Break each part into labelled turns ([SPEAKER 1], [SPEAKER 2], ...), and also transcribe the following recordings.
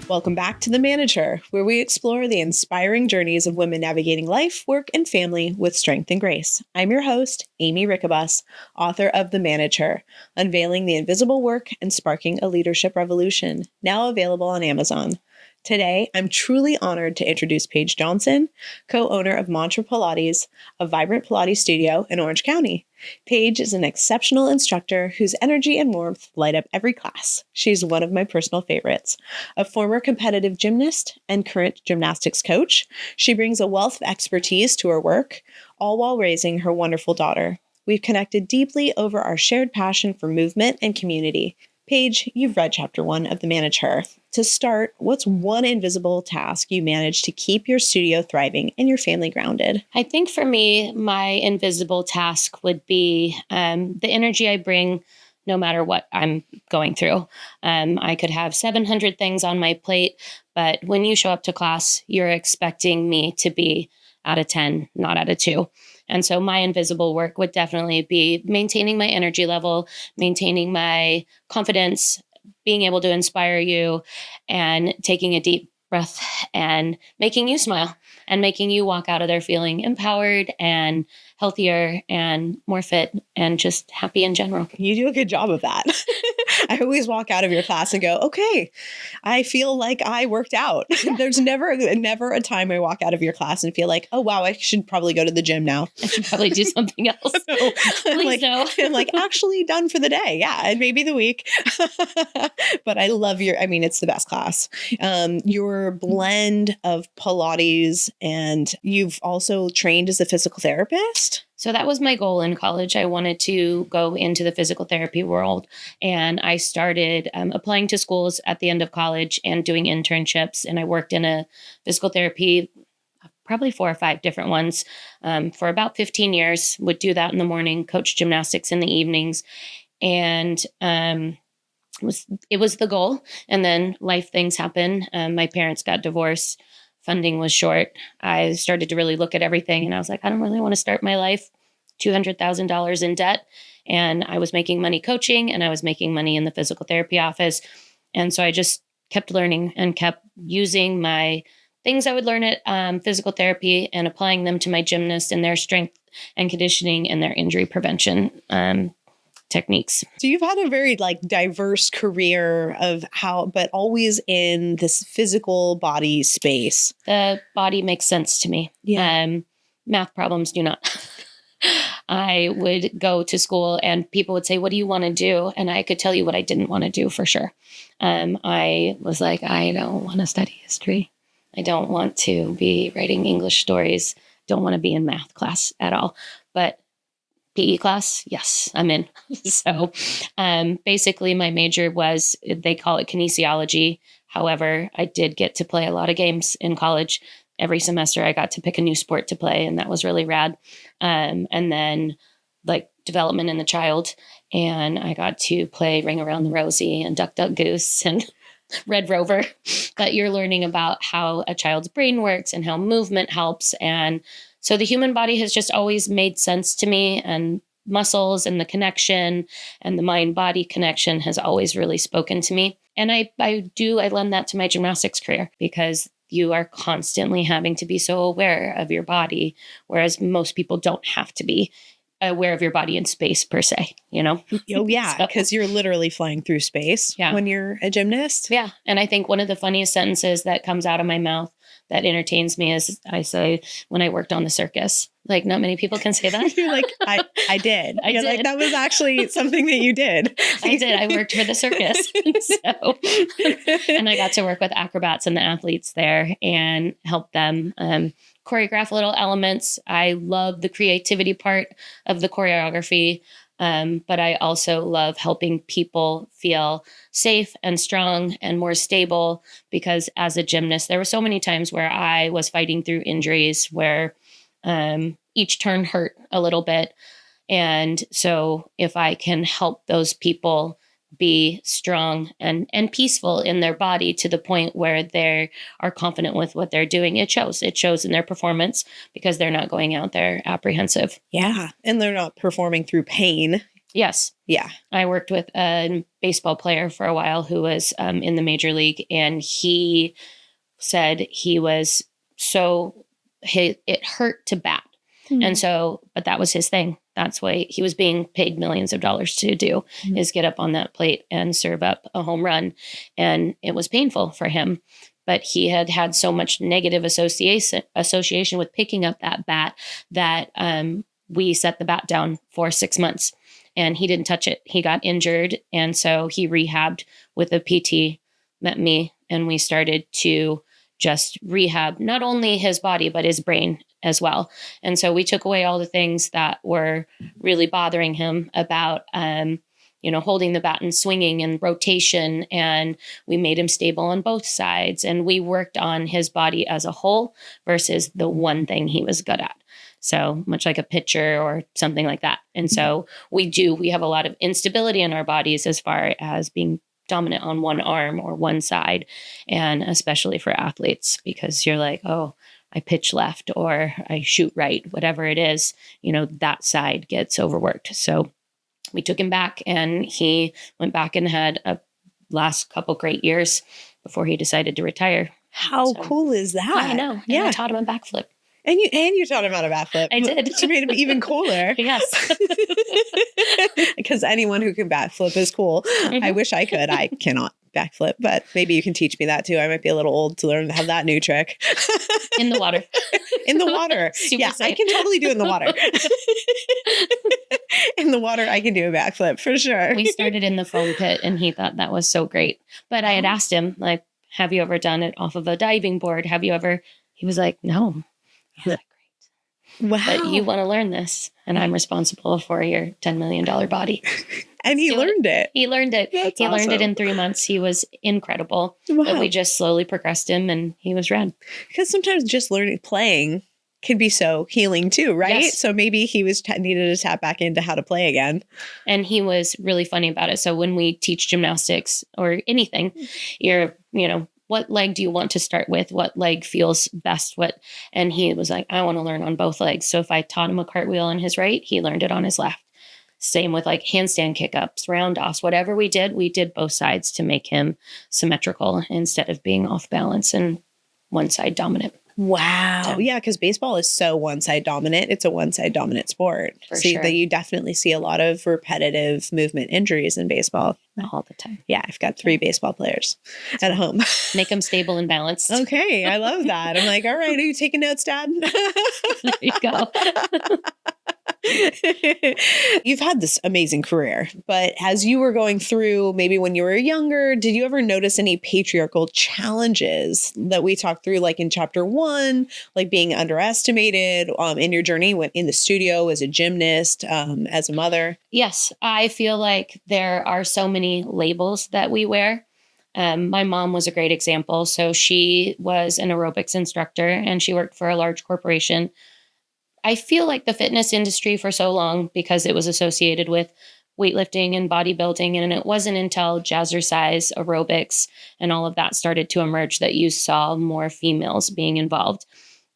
[SPEAKER 1] Welcome back to The Manager, where we explore the inspiring journeys of women navigating life, work, and family with strength and grace. I'm your host, Aimee Rickabus, author of The Manager, Unveiling the Invisible Work and Sparking a Leadership Revolution, now available on Amazon. Today, I'm truly honored to introduce Paige Johnson, co-owner of Mantra Pilates, a vibrant Pilates studio in Orange County. Paige is an exceptional instructor whose energy and warmth light up every class. She's one of my personal favorites. A former competitive gymnast and current gymnastics coach, she brings a wealth of expertise to her work, all while raising her wonderful daughter. We've connected deeply over our shared passion for movement and community. Paige, you've read Chapter 1 of The Manager. To start, what's one invisible task you manage to keep your studio thriving and your family grounded?
[SPEAKER 2] I think for me, my invisible task would be the energy I bring no matter what I'm going through. I could have 700 things on my plate, but when you show up to class, you're expecting me to be out of 10, not out of 2. And so my invisible work would definitely be maintaining my energy level, maintaining my confidence, being able to inspire you, and taking a deep breath and making you smile and making you walk out of there feeling empowered and healthier and more fit and just happy in general.
[SPEAKER 1] You do a good job of that. I always walk out of your class and go, okay, I feel like I worked out. There's never a time I walk out of your class and feel like, oh, wow, I should probably go to the gym now.
[SPEAKER 2] I should probably do something else.
[SPEAKER 1] No.
[SPEAKER 2] Please no.
[SPEAKER 1] I'm like, actually done for the day. Yeah, and maybe the week. But I love it's the best class. Your blend of Pilates, and you've also trained as a physical therapist.
[SPEAKER 2] So that was my goal in college. I wanted to go into the physical therapy world. And I started applying to schools at the end of college and doing internships. And I worked in a physical therapy, probably 4 or 5 different ones, for about 15 years. Would do that in the morning, coach gymnastics in the evenings. And it was the goal. And then life things happen. My parents got divorced. Funding was short. I started to really look at everything and I was like, I don't really want to start my life $200,000 in debt. And I was making money coaching and I was making money in the physical therapy office. And so I just kept learning and kept using my things I would learn at physical therapy and applying them to my gymnast and their strength and conditioning and their injury prevention techniques.
[SPEAKER 1] So you've had a very diverse career but always in this physical body space.
[SPEAKER 2] The body makes sense to me.
[SPEAKER 1] Yeah.
[SPEAKER 2] Math problems do not. I would go to school and people would say, what do you want to do? And I could tell you what I didn't want to do for sure. I was like, I don't want to study history. I don't want to be writing English stories. Don't want to be in math class at all. But PE class, yes, I'm in. So basically my major was, they call it kinesiology. However, I did get to play a lot of games in college. Every semester I got to pick a new sport to play, and that was really rad. And then development in the child, and I got to play Ring Around the Rosie and Duck Duck Goose and Red Rover. But you're learning about how a child's brain works and how movement helps. And so the human body has just always made sense to me, and muscles and the connection and the mind-body connection has always really spoken to me. And I lend that to my gymnastics career because you are constantly having to be so aware of your body, whereas most people don't have to be aware of your body in space per se,
[SPEAKER 1] Oh yeah, because you're literally flying through space when you're a gymnast.
[SPEAKER 2] Yeah. And I think one of the funniest sentences that comes out of my mouth that entertains me is I say, when I worked on the circus. Not many people can say that.
[SPEAKER 1] You're like, I did.
[SPEAKER 2] I did.
[SPEAKER 1] That was actually something that you did.
[SPEAKER 2] I did. I worked for the circus. And I got to work with acrobats and the athletes there and help them choreograph little elements. I love the creativity part of the choreography. But I also love helping people feel safe and strong and more stable, because as a gymnast, there were so many times where I was fighting through injuries where each turn hurt a little bit. And so if I can help those people be strong and peaceful in their body to the point where they are confident with what they're doing, it shows in their performance because they're not going out there apprehensive.
[SPEAKER 1] Yeah. And they're not performing through pain.
[SPEAKER 2] Yes.
[SPEAKER 1] Yeah.
[SPEAKER 2] I worked with a baseball player for a while who was in the major league, and he said he was it hurt to bat. And so, but that was his thing. That's why he was being paid millions of dollars to do is get up on that plate and serve up a home run. And it was painful for him, but he had had so much negative association with picking up that bat that we set the bat down for 6 months and he didn't touch it. He got injured. And so he rehabbed with a PT, met me, and we started to just rehab not only his body, but his brain as well. And so we took away all the things that were really bothering him about, holding the bat and swinging and rotation. And we made him stable on both sides. And we worked on his body as a whole versus the one thing he was good at. So much like a pitcher or something like that. And so we have a lot of instability in our bodies as far as being dominant on one arm or one side. And especially for athletes, because you're like, oh, I pitch left or I shoot right, whatever it is, that side gets overworked. So we took him back and he went back and had a last couple great years before he decided to retire.
[SPEAKER 1] How cool is that?
[SPEAKER 2] I know. Yeah. I taught him a backflip.
[SPEAKER 1] And you taught him how to backflip.
[SPEAKER 2] I did.
[SPEAKER 1] Which made him even cooler.
[SPEAKER 2] Yes.
[SPEAKER 1] Because anyone who can backflip is cool. Mm-hmm. I wish I could. I cannot backflip, but maybe you can teach me that too. I might be a little old to learn to have that new trick.
[SPEAKER 2] In the water.
[SPEAKER 1] In the water. Yeah, safe. I can totally do it in the water. In the water, I can do a backflip for sure.
[SPEAKER 2] We started in the foam pit and he thought that was so great. But I had asked him, like, have you ever done it off of a diving board? He was like, no. I was like, great.
[SPEAKER 1] Wow.
[SPEAKER 2] But you want to learn this, and I'm responsible for your $10 million body.
[SPEAKER 1] And he learned it.
[SPEAKER 2] He learned it.
[SPEAKER 1] That's
[SPEAKER 2] he
[SPEAKER 1] awesome.
[SPEAKER 2] Learned it in 3 months. He was incredible.
[SPEAKER 1] Wow.
[SPEAKER 2] But we just slowly progressed him, and he was rad.
[SPEAKER 1] Because sometimes just playing can be so healing too, right?
[SPEAKER 2] Yes.
[SPEAKER 1] So maybe he was needed to tap back into how to play again.
[SPEAKER 2] And he was really funny about it. So when we teach gymnastics or anything, you're, what leg do you want to start with? What leg feels best? And he was like, I want to learn on both legs. So if I taught him a cartwheel on his right, he learned it on his left. Same with like handstand kickups, round offs, whatever we did both sides to make him symmetrical instead of being off balance and one side dominant.
[SPEAKER 1] Wow.
[SPEAKER 2] So,
[SPEAKER 1] yeah, because baseball is so one side dominant. It's a one side dominant sport.
[SPEAKER 2] For sure.
[SPEAKER 1] You definitely see a lot of repetitive movement injuries in baseball.
[SPEAKER 2] All the time.
[SPEAKER 1] Yeah, I've got 3 baseball players at home.
[SPEAKER 2] Make them stable and balanced.
[SPEAKER 1] Okay, I love that. I'm like, all right, are you taking notes, Dad?
[SPEAKER 2] There you go.
[SPEAKER 1] You've had this amazing career, but as you were going through, maybe when you were younger, did you ever notice any patriarchal challenges that we talked through, like in chapter 1, like being underestimated in your journey in the studio as a gymnast, as a mother?
[SPEAKER 2] Yes, I feel like there are so many labels that we wear. My mom was a great example. So she was an aerobics instructor and she worked for a large corporation. I feel like the fitness industry for so long, because it was associated with weightlifting and bodybuilding, and it wasn't until jazzercise, aerobics, and all of that started to emerge that you saw more females being involved.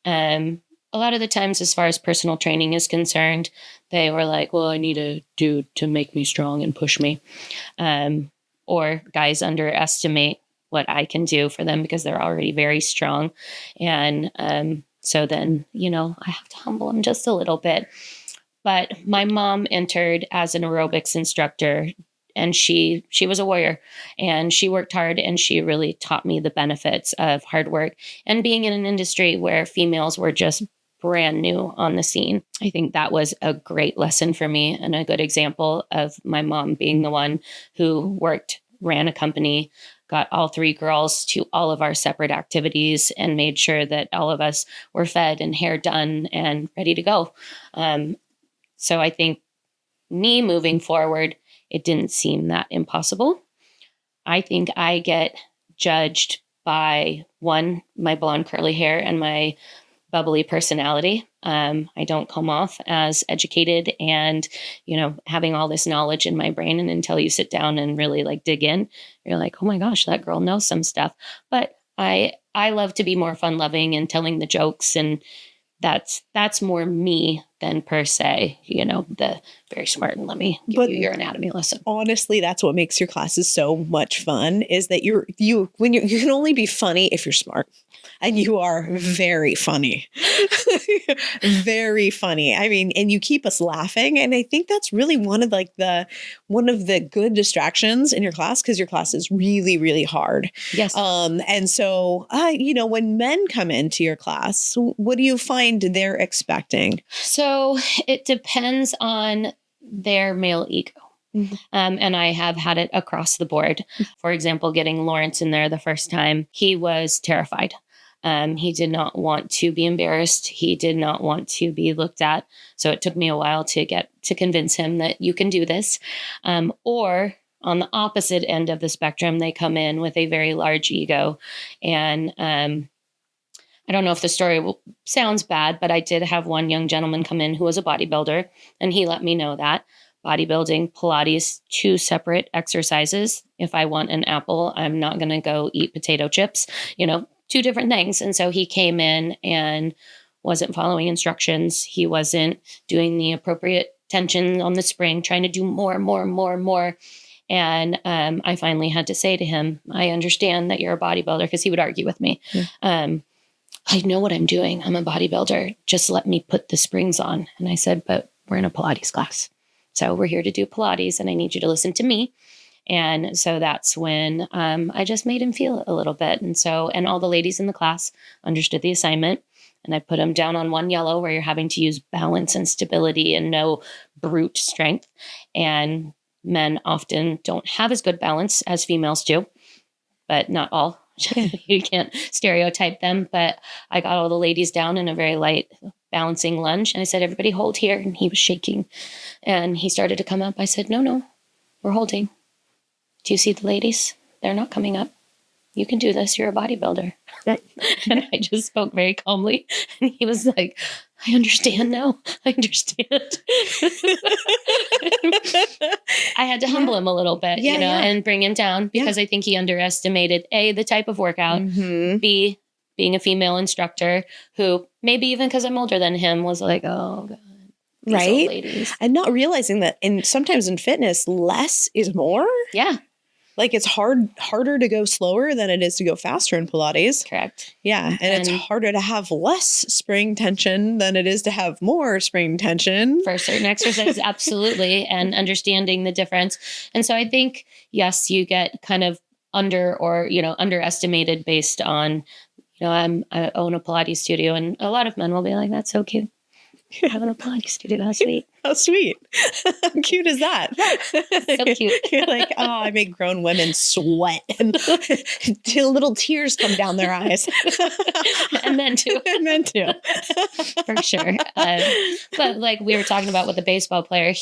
[SPEAKER 2] A lot of the times, as far as personal training is concerned, they were like, well, I need a dude to make me strong and push me. Or guys underestimate what I can do for them because they're already very strong. And so then, I have to humble them just a little bit. But my mom entered as an aerobics instructor, and she was a warrior, and she worked hard, and she really taught me the benefits of hard work and being in an industry where females were just brand new on the scene. I think that was a great lesson for me and a good example of my mom being the one who ran a company, got all 3 girls to all of our separate activities and made sure that all of us were fed and hair done and ready to go. So I think me moving forward, it didn't seem that impossible. I think I get judged by, 1, my blonde curly hair and my bubbly personality. I don't come off as educated and, having all this knowledge in my brain. And until you sit down and really dig in, you're like, oh my gosh, that girl knows some stuff. But I love to be more fun loving and telling the jokes. And that's more me than per se, the very smart and let me give you your anatomy lesson.
[SPEAKER 1] Honestly, that's what makes your classes so much fun, is that you can only be funny if you're smart. And you are very funny. Very funny. I mean, and you keep us laughing. And I think that's really one of the good distractions in your class, because your class is really, really hard.
[SPEAKER 2] Yes.
[SPEAKER 1] And so, when men come into your class, what do you find they're expecting?
[SPEAKER 2] So it depends on their male ego.
[SPEAKER 1] Mm-hmm.
[SPEAKER 2] And I have had it across the board. For example, getting Lawrence in there the first time, he was terrified. He did not want to be embarrassed. He did not want to be looked at. So it took me a while to convince him that you can do this. Or on the opposite end of the spectrum, they come in with a very large ego. And I don't know if the story sounds bad, but I did have one young gentleman come in who was a bodybuilder, and he let me know that bodybuilding, Pilates, 2 separate exercises. If I want an apple, I'm not going to go eat potato chips, 2 different things. And so he came in and wasn't following instructions. He wasn't doing the appropriate tension on the spring, trying to do more. And I finally had to say to him, I understand that you're a bodybuilder, because he would argue with me. Yeah. I know what I'm doing. I'm a bodybuilder. Just let me put the springs on. And I said, but we're in a Pilates class. So we're here to do Pilates, and I need you to listen to me. And so that's when I just made him feel it a little bit. And all the ladies in the class understood the assignment. And I put them down on one yellow where you're having to use balance and stability and no brute strength. And men often don't have as good balance as females do, but not all. You can't stereotype them. But I got all the ladies down in a very light balancing lunge. And I said, everybody hold here. And he was shaking. And he started to come up. I said, no, we're holding. Do you see the ladies? They're not coming up. You can do this. You're a bodybuilder. And I just spoke very calmly. And he was like, I understand now. I understand. I had to humble him a little bit, and bring him down, because I think he underestimated A, the type of workout, B, being a female instructor who maybe even because I'm older than him was like, oh God. These old ladies.
[SPEAKER 1] And not realizing that sometimes in fitness, less is more.
[SPEAKER 2] Yeah.
[SPEAKER 1] Like it's harder to go slower than it is to go faster in Pilates.
[SPEAKER 2] Correct.
[SPEAKER 1] Yeah. And it's harder to have less spring tension than it is to have more spring tension.
[SPEAKER 2] For certain exercises, absolutely. And understanding the difference. And so I think, yes, you get kind of underestimated based on, I own a Pilates studio, and a lot of men will be like, that's so cute. Having a Pilates studio. How sweet.
[SPEAKER 1] How sweet. How cute is that?
[SPEAKER 2] So cute.
[SPEAKER 1] You're like, oh, I make grown women sweat and little tears come down their eyes.
[SPEAKER 2] And men too. For sure. But like we were talking about with the baseball player,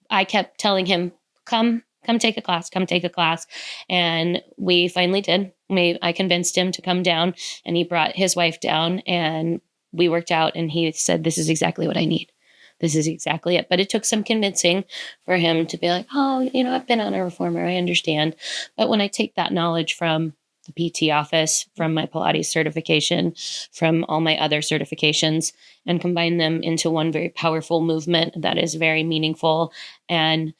[SPEAKER 2] I kept telling him, come take a class. And we finally did. I convinced him to come down, and he brought his wife down, and we worked out, and he said, this is exactly what I need. This is exactly it. But it took some convincing for him to be like, oh, I've been on a reformer. I understand. But when I take that knowledge from the PT office, from my Pilates certification, from all my other certifications, and combine them into one very powerful movement that is very meaningful and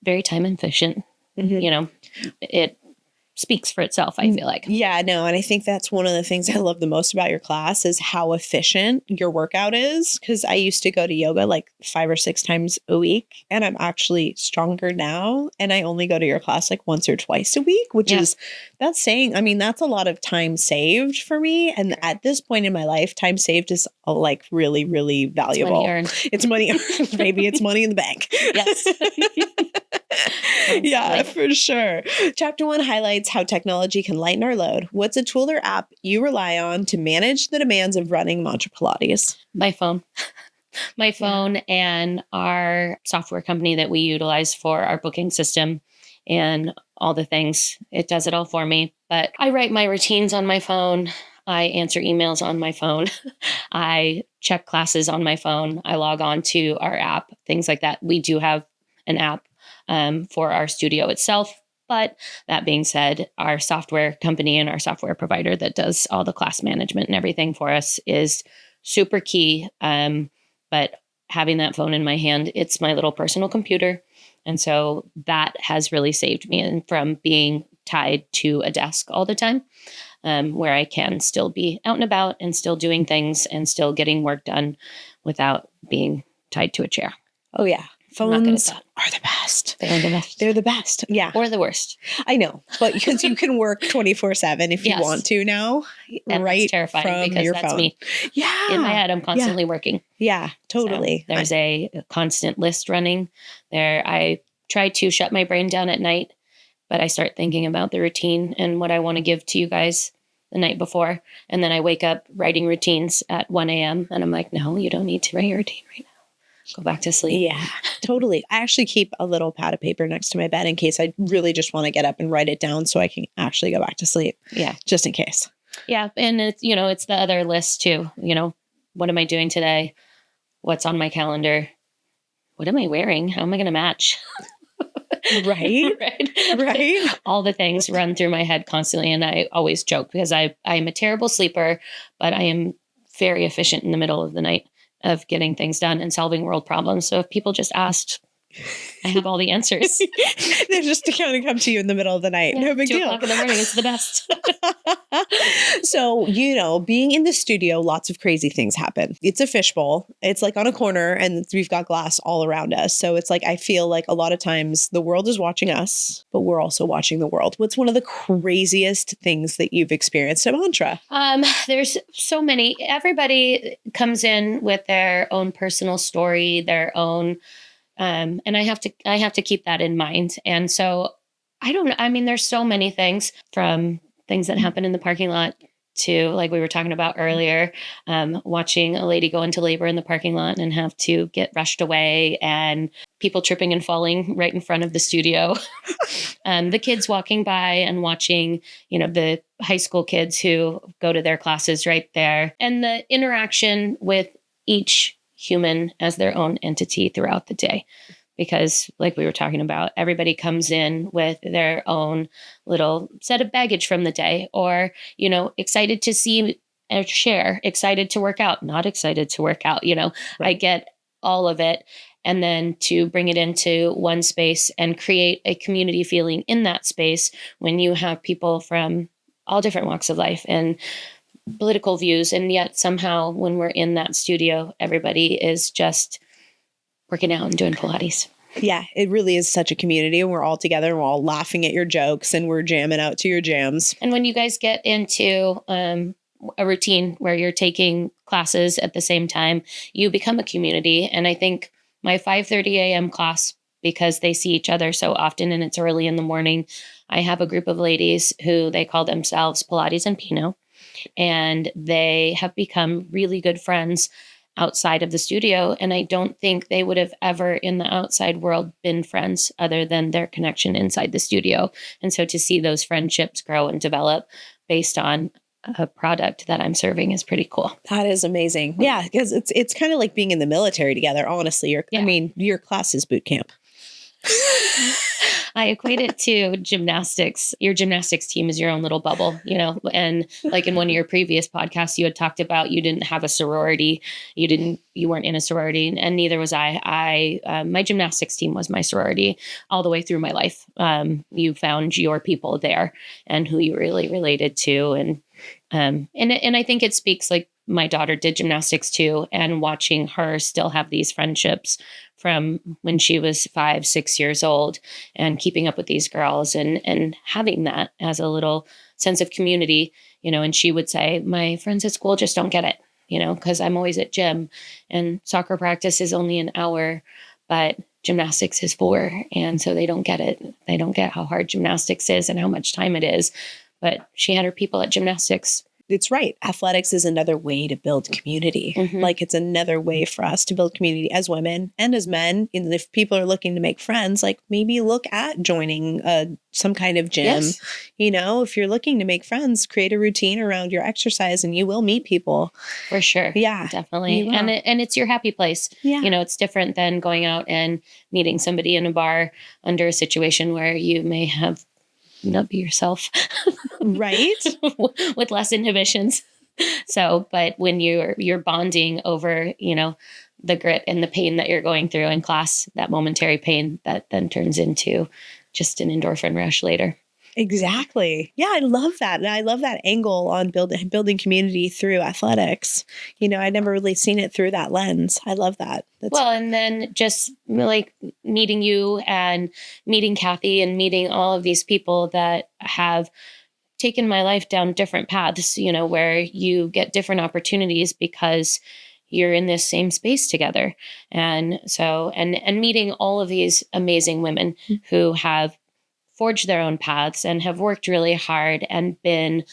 [SPEAKER 2] very time efficient, it speaks for itself, I feel like.
[SPEAKER 1] Yeah, no. And I think that's one of the things I love the most about your class is how efficient your workout is. Because I used to go to yoga like 5 or 6 times a week, and I'm actually stronger now. And I only go to your class like once or twice a week, which is, that's a lot of time saved for me. And at this point in my life, time saved is like really, really valuable. It's money earned, baby. It's money in the bank.
[SPEAKER 2] Yes.
[SPEAKER 1] Yeah, for sure. Chapter 1 highlights how technology can lighten our load. What's a tool or app you rely on to manage the demands of running Mantra Pilates?
[SPEAKER 2] My phone. My phone and our software company that we utilize for our booking system and all the things. It does it all for me. But I write my routines on my phone. I answer emails on my phone. I check classes on my phone. I log on to our app, things like that. We do have an app for our studio itself. But that being said, our software company and our software provider that does all the class management and everything for us is super key. But having that phone in my hand, it's my little personal computer. And so that has really saved me from being tied to a desk all the time, where I can still be out and about and still doing things and still getting work done without being tied to a chair.
[SPEAKER 1] Oh, yeah. Phones are the best.
[SPEAKER 2] They're the best.
[SPEAKER 1] They're the best. Yeah.
[SPEAKER 2] Or the worst.
[SPEAKER 1] I know. But because you can work 24/7 if you want to now.
[SPEAKER 2] And
[SPEAKER 1] right
[SPEAKER 2] that's terrifying
[SPEAKER 1] from
[SPEAKER 2] because
[SPEAKER 1] your
[SPEAKER 2] that's
[SPEAKER 1] phone.
[SPEAKER 2] me.
[SPEAKER 1] Yeah.
[SPEAKER 2] In my head, I'm constantly working.
[SPEAKER 1] Yeah, totally.
[SPEAKER 2] So there's a constant list running there. I try to shut my brain down at night, but I start thinking about the routine and what I want to give to you guys the night before. And then I wake up writing routines at 1 a.m. And I'm like, no, you don't need to write your routine right now. Go back to sleep.
[SPEAKER 1] Yeah, totally. I actually keep a little pad of paper next to my bed in case I really just want to get up and write it down so I can actually go back to sleep.
[SPEAKER 2] Yeah.
[SPEAKER 1] Just in case.
[SPEAKER 2] Yeah. And it's, it's the other list too. What am I doing today? What's on my calendar? What am I wearing? How am I going to match?
[SPEAKER 1] Right. Right.
[SPEAKER 2] All the things run through my head constantly. And I always joke because I'm a terrible sleeper, but I am very efficient in the middle of the night of getting things done and solving world problems. So if people just asked, I have all the answers.
[SPEAKER 1] They're just to kind of come to you in the middle of the night. No big
[SPEAKER 2] 2
[SPEAKER 1] deal.
[SPEAKER 2] 2:00 in the morning, it's the best.
[SPEAKER 1] So, being in the studio, lots of crazy things happen. It's a fishbowl. It's like on a corner and we've got glass all around us. So it's like, I feel like a lot of times the world is watching us, but we're also watching the world. What's one of the craziest things that you've experienced at Mantra?
[SPEAKER 2] There's so many. Everybody comes in with their own personal story, their own and I have to keep that in mind. And so there's so many things, from things that happen in the parking lot to, like we were talking about earlier, watching a lady go into labor in the parking lot and have to get rushed away, and people tripping and falling right in front of the studio. The kids walking by and watching, the high school kids who go to their classes right there, and the interaction with each human as their own entity throughout the day. Because like we were talking about, everybody comes in with their own little set of baggage from the day, or, excited to see or share, excited to work out, not excited to work out, Right. I get all of it. And then to bring it into one space and create a community feeling in that space when you have people from all different walks of life and political views. And yet somehow when we're in that studio, everybody is just working out and doing Pilates.
[SPEAKER 1] Yeah, it really is such a community, and we're all together and we're all laughing at your jokes and we're jamming out to your jams.
[SPEAKER 2] And when you guys get into a routine where you're taking classes at the same time, you become a community. And I think my 5:30 a.m. class, because they see each other so often and it's early in the morning, I have a group of ladies who they call themselves Pilates and Pinot. And they have become really good friends outside of the studio. And I don't think they would have ever in the outside world been friends other than their connection inside the studio. And so to see those friendships grow and develop based on a product that I'm serving is pretty cool.
[SPEAKER 1] That is amazing. Yeah, because it's kind of like being in the military together, honestly. Your class is boot camp.
[SPEAKER 2] I equate it to gymnastics. Your gymnastics team is your own little bubble, and like in one of your previous podcasts, you had talked about you didn't have a sorority. You weren't in a sorority, and neither was I. My gymnastics team was my sorority all the way through my life. You found your people there and who you really related to. And I think it speaks, like my daughter did gymnastics too, and watching her still have these friendships from when she was 5, 6 years old, and keeping up with these girls and having that as a little sense of community, and she would say, my friends at school just don't get it, because I'm always at gym and soccer practice is only an hour, but gymnastics is 4. And so they don't get it. They don't get how hard gymnastics is and how much time it is. But she had her people at gymnastics.
[SPEAKER 1] It's right. Athletics is another way to build community.
[SPEAKER 2] Mm-hmm.
[SPEAKER 1] Like it's another way for us to build community as women and as men. And if people are looking to make friends, like maybe look at joining some kind of gym.
[SPEAKER 2] Yes.
[SPEAKER 1] If you're looking to make friends, create a routine around your exercise and you will meet people.
[SPEAKER 2] For sure.
[SPEAKER 1] Yeah.
[SPEAKER 2] Definitely. And it's your happy place.
[SPEAKER 1] Yeah.
[SPEAKER 2] It's different than going out and meeting somebody in a bar under a situation where you may have not be yourself.
[SPEAKER 1] Right.
[SPEAKER 2] With less inhibitions. So, but when you're bonding over, the grit and the pain that you're going through in class, that momentary pain that then turns into just an endorphin rush later.
[SPEAKER 1] Exactly. Yeah, I love that. And I love that angle on building community through athletics. I'd never really seen it through that lens. I love that.
[SPEAKER 2] Well, and then just like meeting you and meeting Kathy and meeting all of these people that have taken my life down different paths, where you get different opportunities because you're in this same space together. And so, and meeting all of these amazing women who have forged their own paths and have worked really hard and been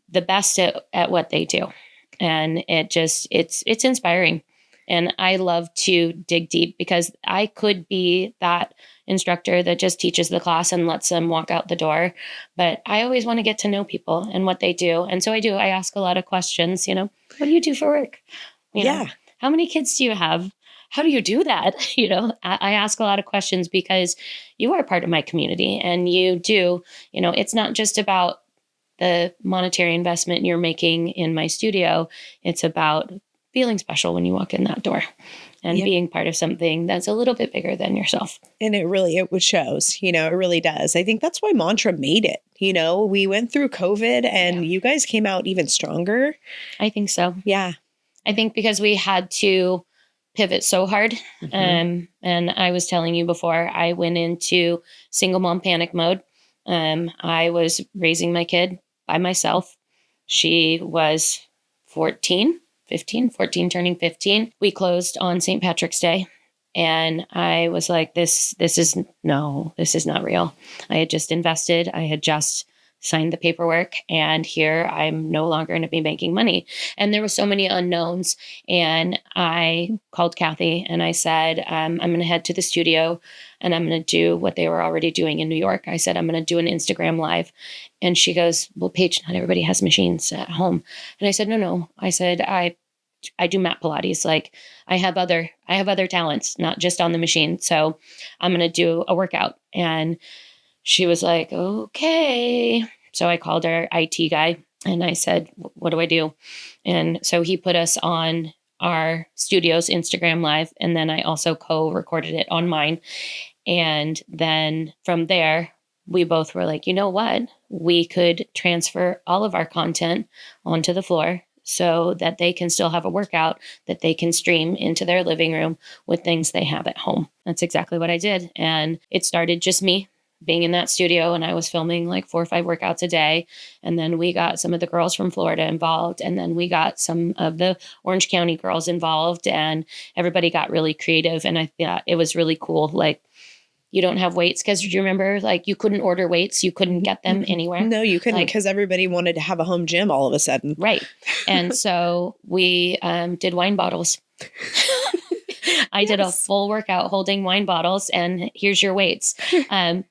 [SPEAKER 2] the best at what they do. And it's inspiring. And I love to dig deep because I could be that instructor that just teaches the class and lets them walk out the door. But I always want to get to know people and what they do. And so I do. I ask a lot of questions, what do you do for work? How many kids do you have? How do you do that? I ask a lot of questions because you are part of my community and you do, it's not just about the monetary investment you're making in my studio. It's about feeling special when you walk in that door and being part of something that's a little bit bigger than yourself.
[SPEAKER 1] And it shows, it really does. I think that's why Mantra made it. We went through COVID and you guys came out even stronger.
[SPEAKER 2] I think so.
[SPEAKER 1] Yeah.
[SPEAKER 2] I think because we had to pivot so hard. And I was telling you before, I went into single mom panic mode. I was raising my kid by myself. She was 14, turning 15. We closed on St. Patrick's Day. And I was like, this is not real. I had just invested. I had just signed the paperwork and here I'm no longer going to be making money. And there were so many unknowns. And I called Kathy and I said, I'm going to head to the studio and I'm going to do what they were already doing in New York. I said, I'm going to do an Instagram live. And she goes, well, Paige, not everybody has machines at home. And I said, no. I said, I do mat Pilates. Like I have other talents, not just on the machine. So I'm going to do a workout. And she was like, okay. So I called our IT guy and I said, what do I do? And so he put us on our studio's Instagram live. And then I also co-recorded it on mine. And then from there, we both were like, you know what? We could transfer all of our content onto the floor so that they can still have a workout that they can stream into their living room with things they have at home. That's exactly what I did. And it started just me being in that studio, and I was filming like 4 or 5 workouts a day. And then we got some of the girls from Florida involved. And then we got some of the Orange County girls involved, and everybody got really creative. And I thought it was really cool. Like, you don't have weights because you remember, like, you couldn't order weights. You couldn't get them anywhere.
[SPEAKER 1] No, you couldn't, because everybody wanted to have a home gym all of a sudden.
[SPEAKER 2] Right. And so we did wine bottles. I did a full workout holding wine bottles and here's your weights,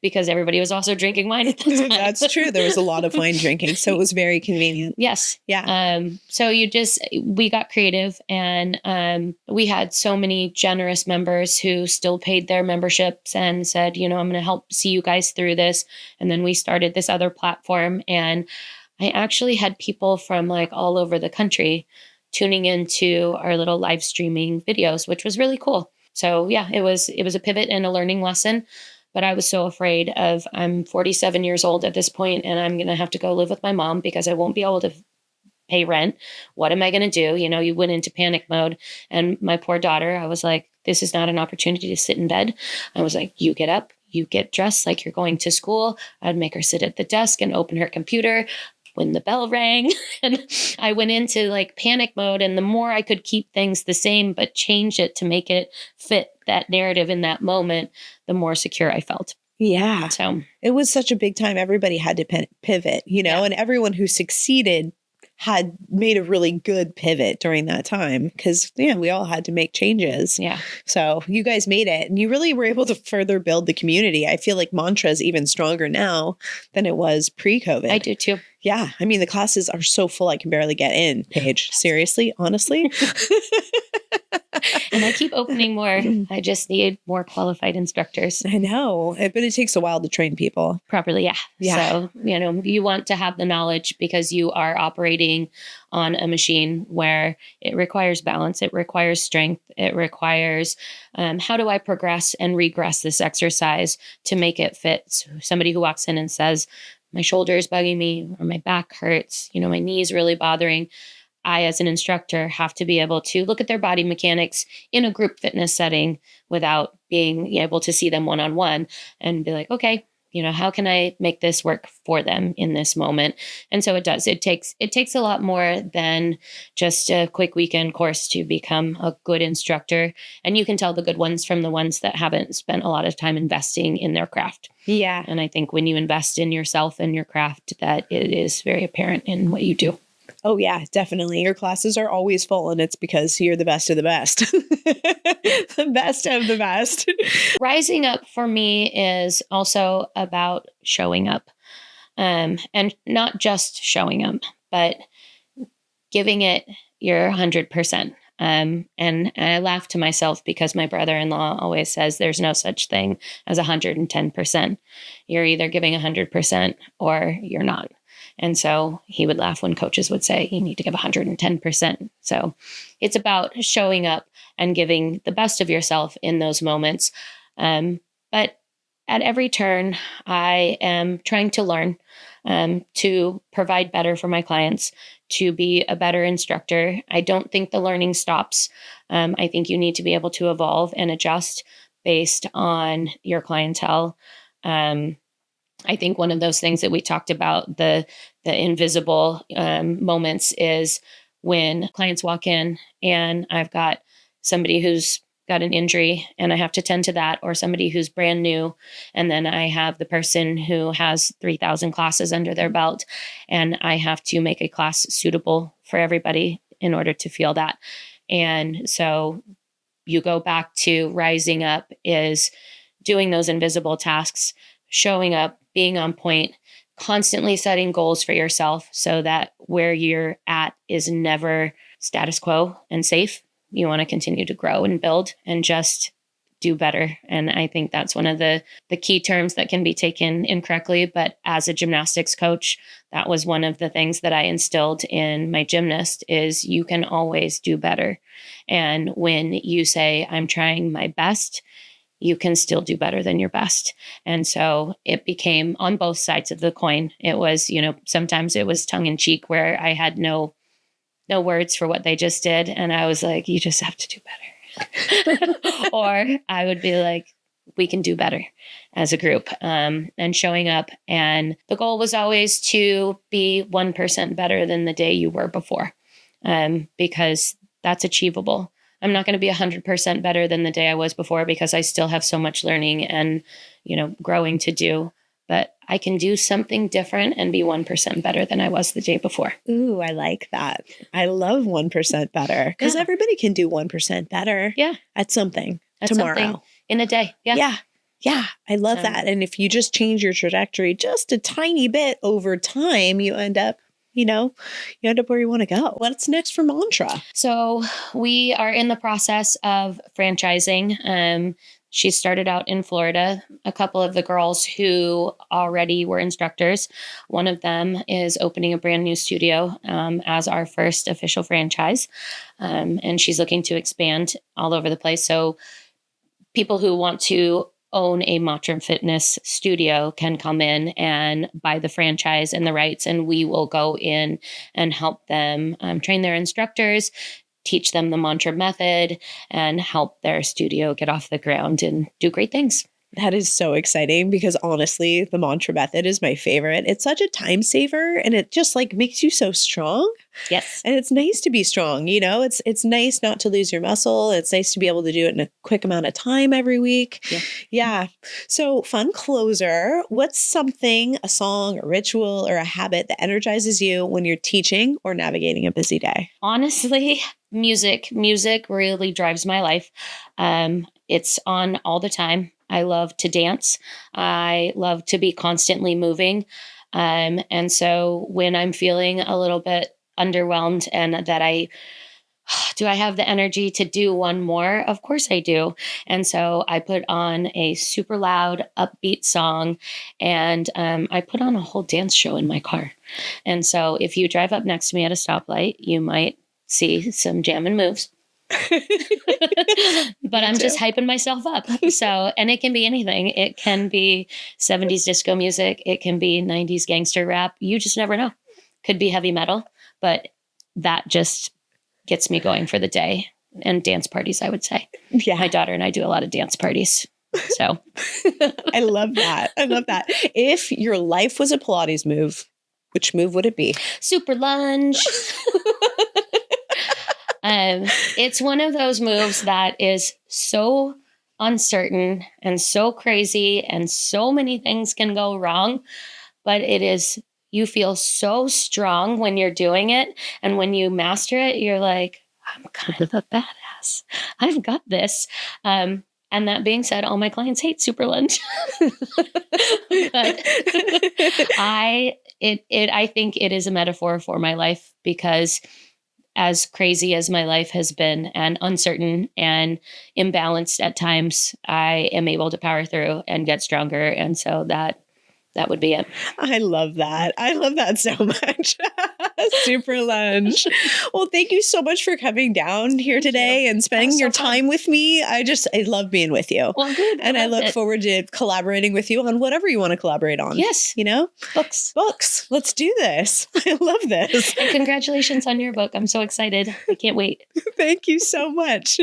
[SPEAKER 2] because everybody was also drinking wine at the time.
[SPEAKER 1] That's true. There was a lot of wine drinking, so it was very convenient.
[SPEAKER 2] Yes.
[SPEAKER 1] Yeah.
[SPEAKER 2] So we got creative, and we had so many generous members who still paid their memberships and said, I'm going to help see you guys through this. And then we started this other platform, and I actually had people from like all over the country tuning into our little live streaming videos, which was really cool. So yeah, it was a pivot and a learning lesson, but I was so afraid I'm 47 years old at this point and I'm going to have to go live with my mom because I won't be able to pay rent. What am I going to do? You went into panic mode, and my poor daughter, I was like, this is not an opportunity to sit in bed. I was like, you get up, you get dressed like you're going to school. I'd make her sit at the desk and open her computer when the bell rang, and I went into like panic mode. And the more I could keep things the same, but change it to make it fit that narrative in that moment, the more secure I felt.
[SPEAKER 1] Yeah.
[SPEAKER 2] So
[SPEAKER 1] it was such a big time. Everybody had to pivot, and everyone who succeeded had made a really good pivot during that time because, we all had to make changes.
[SPEAKER 2] Yeah.
[SPEAKER 1] So you guys made it, and you really were able to further build the community. I feel like Mantra is even stronger now than it was pre-COVID.
[SPEAKER 2] I do too.
[SPEAKER 1] Yeah. I mean, the classes are so full, I can barely get in, Paige. Seriously, honestly.
[SPEAKER 2] And I keep opening more. I just need more qualified instructors.
[SPEAKER 1] I know, but it takes a while to train people
[SPEAKER 2] Properly. Yeah.
[SPEAKER 1] Yeah.
[SPEAKER 2] So, you want to have the knowledge because you are operating on a machine where it requires balance. It requires strength. It requires, how do I progress and regress this exercise to make it fit? So somebody who walks in and says, my shoulder is bugging me or my back hurts, my knee is really bothering. I, as an instructor, have to be able to look at their body mechanics in a group fitness setting without being able to see them one-on-one and be like, okay, how can I make this work for them in this moment? And so it does. It takes a lot more than just a quick weekend course to become a good instructor. And you can tell the good ones from the ones that haven't spent a lot of time investing in their craft.
[SPEAKER 1] Yeah.
[SPEAKER 2] And I think when you invest in yourself and your craft, that it is very apparent in what you do.
[SPEAKER 1] Oh, yeah, definitely. Your classes are always full, and it's because you're the best of the best. The best of the best.
[SPEAKER 2] Rising up for me is also about showing up. And not just showing up, but giving it your 100%. And I laugh to myself because my brother-in-law always says there's no such thing as 110%. You're either giving 100% or you're not. And so he would laugh when coaches would say, you need to give 110%. So it's about showing up and giving the best of yourself in those moments. But at every turn, I am trying to learn to provide better for my clients, to be a better instructor. I don't think the learning stops. I think you need to be able to evolve and adjust based on your clientele. I think one of those things that we talked about, the invisible moments, is when clients walk in and I've got somebody who's got an injury and I have to tend to that, or somebody who's brand new. And then I have the person who has 3,000 classes under their belt and I have to make a class suitable for everybody in order to feel that. And so you go back to rising up is doing those invisible tasks, showing up, being on point, constantly setting goals for yourself so that where you're at is never status quo and safe. You want to continue to grow and build and just do better. And I think that's one of the key terms that can be taken incorrectly. But as a gymnastics coach, that was one of the things that I instilled in my gymnast is you can always do better. And when you say, I'm trying my best, you can still do better than your best. And so it became on both sides of the coin. It was, sometimes it was tongue in cheek where I had no words for what they just did. And I was like, you just have to do better. Or I would be like, we can do better as a group, and showing up. And the goal was always to be 1% better than the day you were before, because that's achievable. I'm not going to be 100% better than the day I was before because I still have so much learning and, growing to do. But I can do something different and be 1% better than I was the day before.
[SPEAKER 1] Ooh, I like that. I love 1% better because everybody can do 1% better at something tomorrow.
[SPEAKER 2] Something in a day.
[SPEAKER 1] Yeah. I love that. And if you just change your trajectory just a tiny bit over time, you end up where you want to go. What's next for Mantra?
[SPEAKER 2] So we are in the process of franchising. She started out in Florida. A couple of the girls who already were instructors, one of them is opening a brand new studio as our first official franchise. And she's looking to expand all over the place. So people who want to own a Mantra Fitness studio can come in and buy the franchise and the rights, and we will go in and help them train their instructors, teach them the Mantra method, and help their studio get off the ground and do great things.
[SPEAKER 1] That is so exciting because honestly, the Mantra method is my favorite. It's such a time saver and it just makes you so strong.
[SPEAKER 2] Yes.
[SPEAKER 1] And it's nice to be strong. It's nice not to lose your muscle. It's nice to be able to do it in a quick amount of time every week. Yeah. So fun closer. What's something, a song, a ritual, or a habit that energizes you when you're teaching or navigating a busy day?
[SPEAKER 2] Honestly, music. Music really drives my life. It's on all the time. I love to dance. I love to be constantly moving. And so when I'm feeling a little bit underwhelmed and that I do I have the energy to do one more? Of course I do. And so I put on a super loud, upbeat song, and I put on a whole dance show in my car. And so if you drive up next to me at a stoplight, you might see some jamming moves. But I'm just hyping myself up. So, and it can be anything. It can be 70s disco music. It can be 90s gangster rap. You just never know. Could be heavy metal, but that just gets me going for the day. And dance parties, I would say.
[SPEAKER 1] Yeah.
[SPEAKER 2] My daughter and I do a lot of dance parties. So
[SPEAKER 1] I love that. I love that. If your life was a Pilates move, which move would it be?
[SPEAKER 2] Super lunge. It's one of those moves that is so uncertain and so crazy, and so many things can go wrong, but you feel so strong when you're doing it. And when you master it, you're like, I'm kind of a badass. I've got this. And that being said, all my clients hate super lunge. But I think it is a metaphor for my life, because as crazy as my life has been, and uncertain and imbalanced at times, I am able to power through and get stronger. And so that would be it.
[SPEAKER 1] I love that. I love that so much. Super lunge. Well, thank you so much for coming down here today and spending your time with me. I love being with you.
[SPEAKER 2] Well, good.
[SPEAKER 1] And I look forward to collaborating with you on whatever you want to collaborate on.
[SPEAKER 2] Yes.
[SPEAKER 1] You know?
[SPEAKER 2] Books.
[SPEAKER 1] Let's do this. I love this.
[SPEAKER 2] And congratulations on your book. I'm so excited. I can't wait.
[SPEAKER 1] Thank you so much.